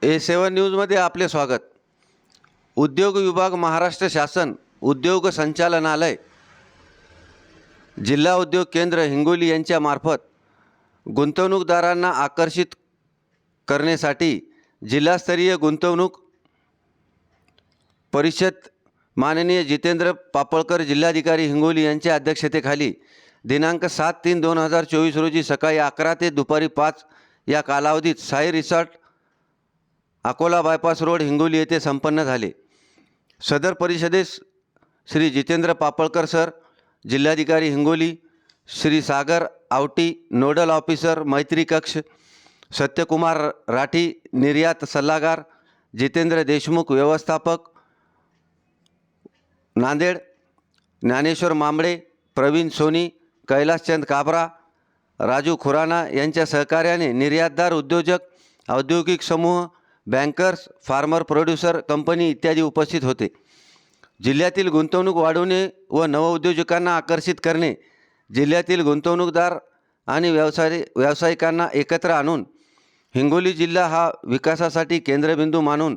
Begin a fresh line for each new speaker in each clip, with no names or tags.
A7 न्यूजमध्ये आपले स्वागत। उद्योग विभाग, महाराष्ट्र शासन, उद्योग संचालनालय, जिल्हा उद्योग केंद्र हिंगोली यांच्या मार्फत गुंतवणूकदारांना आकर्षित करण्यासाठी जिल्हास्तरीय गुंतवणूक परिषद माननीय जितेंद्र पापळकर जिल्हाधिकारी हिंगोली यांच्या अध्यक्षतेखाली दिनांक 7/3/2024 रोजी सकाळी 11 ते दुपारी 5 या कालावधीत Sai resort, Akola bypass road, Hingoli येथे संपन्न झाले। सदर परिषदेस श्री जितेंद्र पापळकर सर, जिल्हाधिकारी हिंगोली, श्री सागर आवटी, नोडल ऑफिसर, मैत्री कक्ष, सत्यकुमार राठी, निर्यात सल्लागार, जितेंद्र देशमुख, व्यवस्थापक, नांदेड, ज्ञानेश्वर मांबळे, प्रवीण सोनी, कैलासचंद काबरा, राजू खुराना यांच्या सहकार्याने निर्यातदार, उद्योजक, औद्योगिक समूह, बँकर्स, फार्मर प्रोड्युसर कंपनी इत्यादी उपस्थित होते। जिल्ह्यातील गुंतवणूक वाढवणे व नवउद्योजकांना आकर्षित करणे, जिल्ह्यातील गुंतवणूकदार आणि व्यावसायिकांना एकत्र आणून हिंगोली जिल्हा हा विकासासाठी केंद्रबिंदू मानून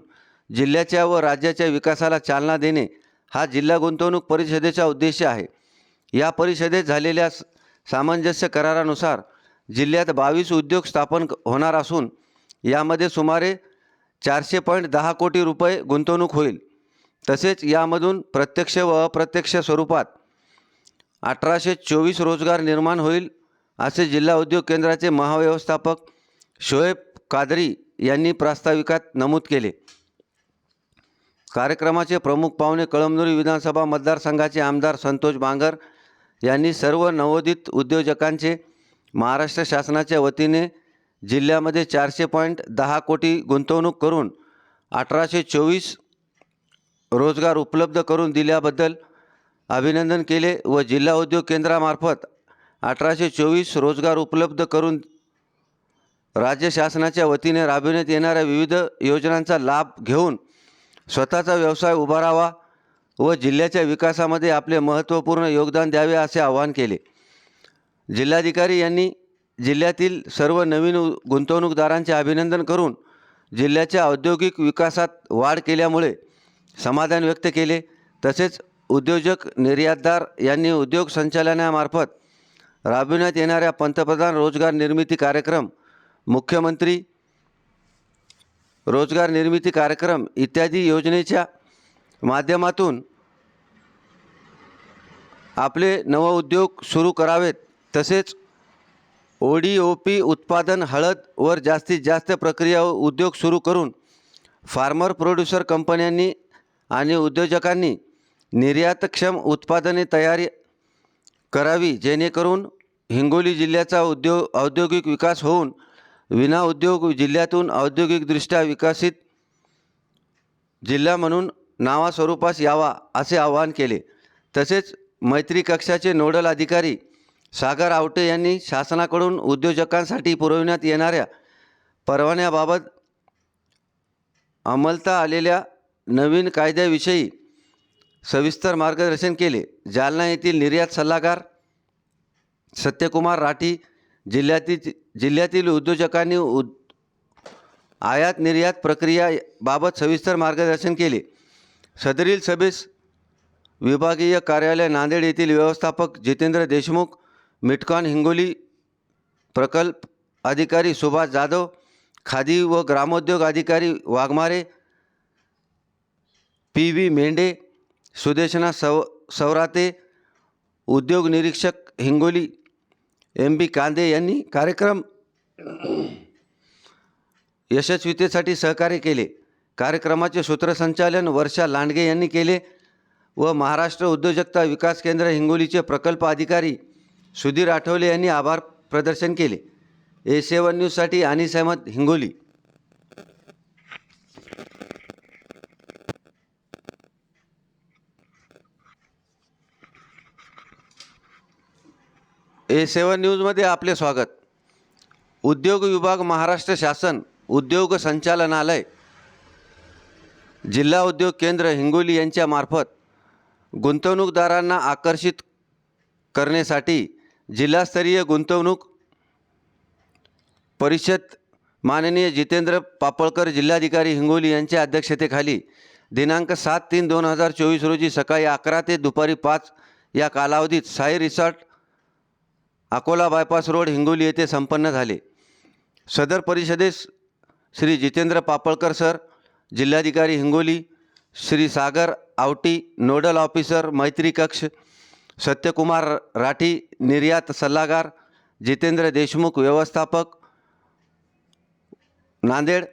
जिल्ह्याच्या व राज्याच्या विकासाला चालना देणे हा जिल्हा गुंतवणूक परिषदेचा उद्देश आहे। या परिषदेत झालेल्या सामंजस्य करारानुसार जिल्ह्यात 22 उद्योग स्थापन होणार असून यामध्ये सुमारे 400.10 कोटी रुपये गुंतवणूक होईल। तसेच यामधून प्रत्यक्ष व अप्रत्यक्ष स्वरूपात 1824 रोजगार निर्माण होईल, असे जिल्हा उद्योग केंद्राचे महाव्यवस्थापक शोएब कादरी यांनी प्रास्ताविकात नमूद केले। कार्यक्रमाचे प्रमुख पाहुणे कळमनुरी विधानसभा मतदारसंघाचे आमदार संतोष बांगर यांनी सर्व नवोदित उद्योजकांचे महाराष्ट्र शासनाच्या वतीने जिल्ह्यामध्ये 400.10 कोटी गुंतवणूक करून 1824 रोजगार उपलब्ध करून दिल्याबद्दल अभिनंदन केले व जिल्हा उद्योग केंद्रामार्फत 1824 रोजगार उपलब्ध करून राज्य शासनाच्या वतीने राबविण्यात येणाऱ्या विविध योजनांचा लाभ घेऊन स्वतःचा व्यवसाय उभारावा व जिल्ह्याच्या विकासामध्ये आपले महत्त्वपूर्ण योगदान द्यावे असे आवाहन केले। जिल्हाधिकारी यांनी जिल्ह्यातील सर्व नवीन गुंतवणूकदारांचे अभिनंदन करून जिल्ह्याच्या औद्योगिक विकासात वाढ केल्यामुळे समाधान व्यक्त केले। तसेच उद्योजक, निर्यातदार यांनी उद्योग संचालनामार्फत राबविण्यात येणाऱ्या पंतप्रधान रोजगार निर्मिती कार्यक्रम, मुख्यमंत्री रोजगार निर्मिती कार्यक्रम इत्यादी योजनेच्या माध्यमातून आपले नवउद्योग सुरू करावेत। तसेच ODOP उत्पादन हळद वर जास्तीत जास्त प्रक्रिया उद्योग सुरू करून फार्मर प्रोड्युसर कंपन्यांनी आणि उद्योजकांनी निर्यातक्षम उत्पादने तयार करावी, जेणेकरून हिंगोली जिल्ह्याचा औद्योगिक विकास होऊन विना उद्योग जिल्ह्यातून औद्योगिकदृष्ट्या विकसित जिल्हा म्हणून नावास्वरूपास यावा असे आवाहन केले। तसेच मैत्री कक्षाचे नोडल अधिकारी सागर आवटे यांनी शासनाकडून उद्योजकांसाठी पुरविण्यात येणाऱ्या परवान्याबाबत अंमलता आलेल्या नवीन कायद्याविषयी सविस्तर मार्गदर्शन केले। जालना येथील निर्यात सल्लागार सत्यकुमार राठी जिल्ह्यातील उद्योजकांनी आयात निर्यात प्रक्रियाबाबत सविस्तर मार्गदर्शन केले। सदरील सभेस विभागीय कार्यालय नांदेड येथील व्यवस्थापक जितेंद्र देशमुख, मिटकॉन हिंगोली प्रकल्प अधिकारी सुभाष जाधव, खादी व ग्रामोद्योग अधिकारी वाघमारे, PV मेंढे, सुदेशना सवराते, उद्योग निरीक्षक हिंगोली MB कांदे यांनी कार्यक्रम यशस्वीतेसाठी सहकार्य केले। कार्यक्रमाचे सूत्रसंचालन वर्षा लांडगे यांनी केले व महाराष्ट्र उद्योजकता विकास केंद्र हिंगोलीचे प्रकल्प अधिकारी सुधीर आठवले यांनी आभार प्रदर्शन केले। A7 न्यूजसाठी अनिस अहमद, हिंगोली। A7 न्यूजमध्ये आपले स्वागत। उद्योग विभाग, महाराष्ट्र शासन, उद्योग संचालनालय, जिल्हा उद्योग केंद्र हिंगोली यांच्या मार्फत गुंतवणूकदारांना आकर्षित करण्यासाठी जिल्हास्तरीय गुंतवणूक परिषद माननीय जितेंद्र पापळकर जिल्हाधिकारी हिंगोली यांच्या अध्यक्षतेखाली दिनांक 7/3/2024 रोजी सकाळी 11 ते दुपारी 5 या कालावधीत Sai resort Akola bypass road Hingoli येथे संपन्न झाले. सदर परिषदेस श्री जितेंद्र पापळकर सर जिल्हाधिकारी हिंगोली, श्री सागर आवटी नोडल ऑफिसर मैत्री कक्ष, सत्यकुमार राठी निर्यात सल्लागार, जितेंद्र देशमुख व्यवस्थापक नांदेड